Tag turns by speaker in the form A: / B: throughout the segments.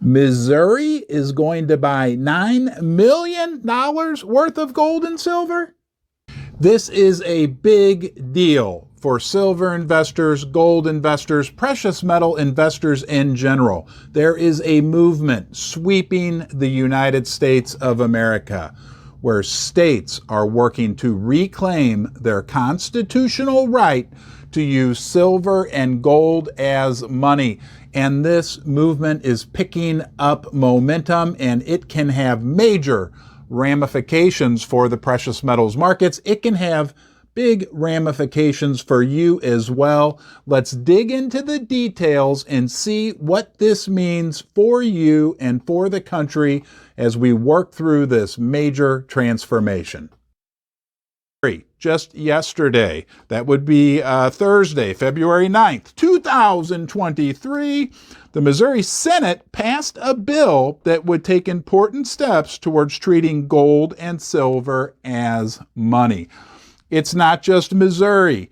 A: Missouri is going to buy $9 million worth of gold and silver? This is a big deal for silver investors, gold investors, precious metal investors in general. There is a movement sweeping the United States of America where states are working to reclaim their constitutional right to use silver and gold as money. And this movement is picking up momentum, and it can have major ramifications for the precious metals markets. It can have big ramifications for you as well. Let's dig into the details and see what this means for you and for the country as we work through this major transformation. Just yesterday, that would be Thursday, February 9th, 2023, the Missouri Senate passed a bill that would take important steps towards treating gold and silver as money. It's not just Missouri.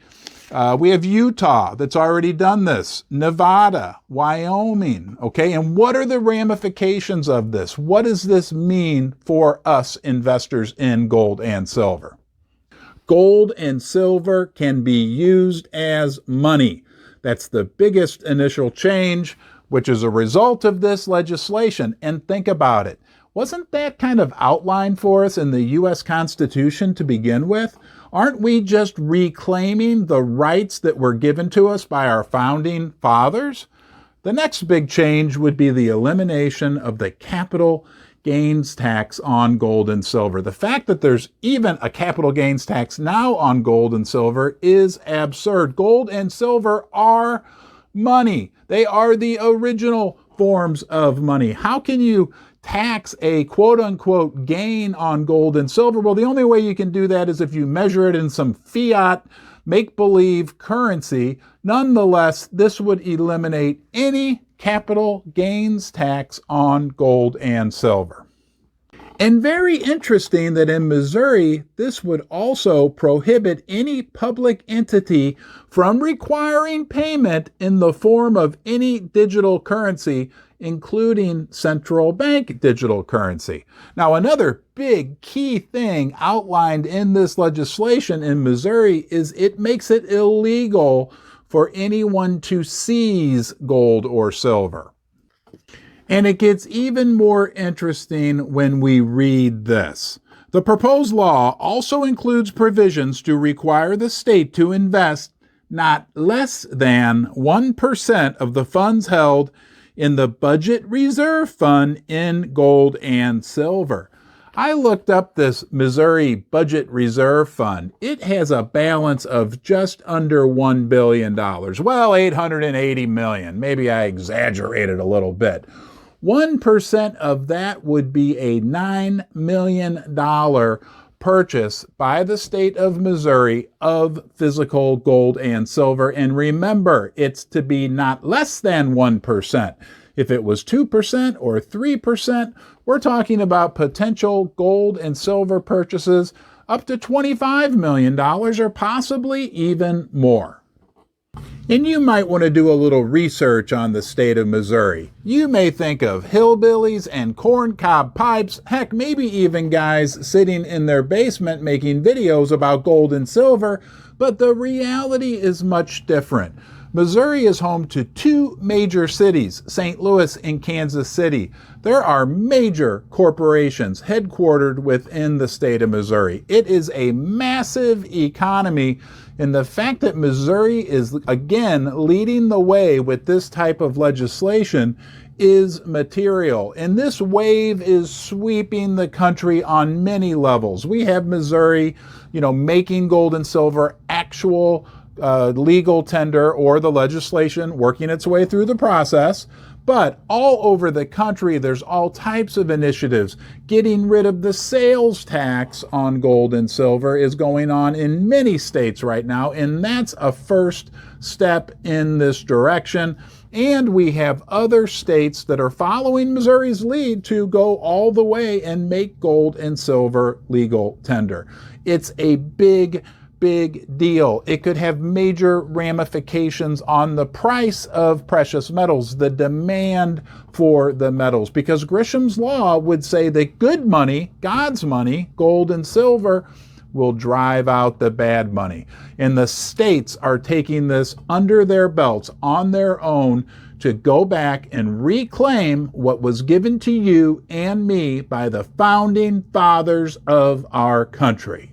A: We have Utah that's already done this, Nevada, Wyoming, okay? And what are the ramifications of this? What does this mean for us investors in gold and silver? Gold and silver can be used as money. That's the biggest initial change, which is a result of this legislation. And think about it. Wasn't that kind of outlined for us in the U.S. Constitution to begin with? Aren't we just reclaiming the rights that were given to us by our founding fathers? The next big change would be the elimination of the capital gains tax on gold and silver. The fact that there's even a capital gains tax now on gold and silver is absurd. Gold and silver are money. They are the original forms of money. How can you tax a quote-unquote gain on gold and silver? Well, the only way you can do that is if you measure it in some fiat, make-believe currency. Nonetheless, this would eliminate any capital gains tax on gold and silver. And very interesting that in Missouri, this would also prohibit any public entity from requiring payment in the form of any digital currency, including central bank digital currency. Now, another big key thing outlined in this legislation in Missouri is it makes it illegal for anyone to seize gold or silver. And it gets even more interesting when we read this. The proposed law also includes provisions to require the state to invest not less than 1% of the funds held in the budget reserve fund in gold and silver. I looked up this Missouri Budget Reserve Fund. It has a balance of just under $1 billion. Well, $880 million. Maybe I exaggerated a little bit. 1% of that would be a $9 million purchase by the state of Missouri of physical gold and silver. And remember, it's to be not less than 1%. If it was 2% or 3%, we're talking about potential gold and silver purchases up to $25 million or possibly even more. And you might want to do a little research on the state of Missouri. You may think of hillbillies and corncob pipes, heck, maybe even guys sitting in their basement making videos about gold and silver, but the reality is much different. Missouri is home to two major cities, St. Louis and Kansas City. There are major corporations headquartered within the state of Missouri. It is a massive economy, and the fact that Missouri is, again, leading the way with this type of legislation is material. And this wave is sweeping the country on many levels. We have Missouri, making gold and silver actual legal tender, or the legislation working its way through the process. But all over the country, there's all types of initiatives. Getting rid of the sales tax on gold and silver is going on in many states right now, and that's a first step in this direction. And we have other states that are following Missouri's lead to go all the way and make gold and silver legal tender. It's a big big deal. It could have major ramifications on the price of precious metals, the demand for the metals, because Gresham's law would say that good money, God's money, gold and silver, will drive out the bad money. And the states are taking this under their belts on their own to go back and reclaim what was given to you and me by the founding fathers of our country.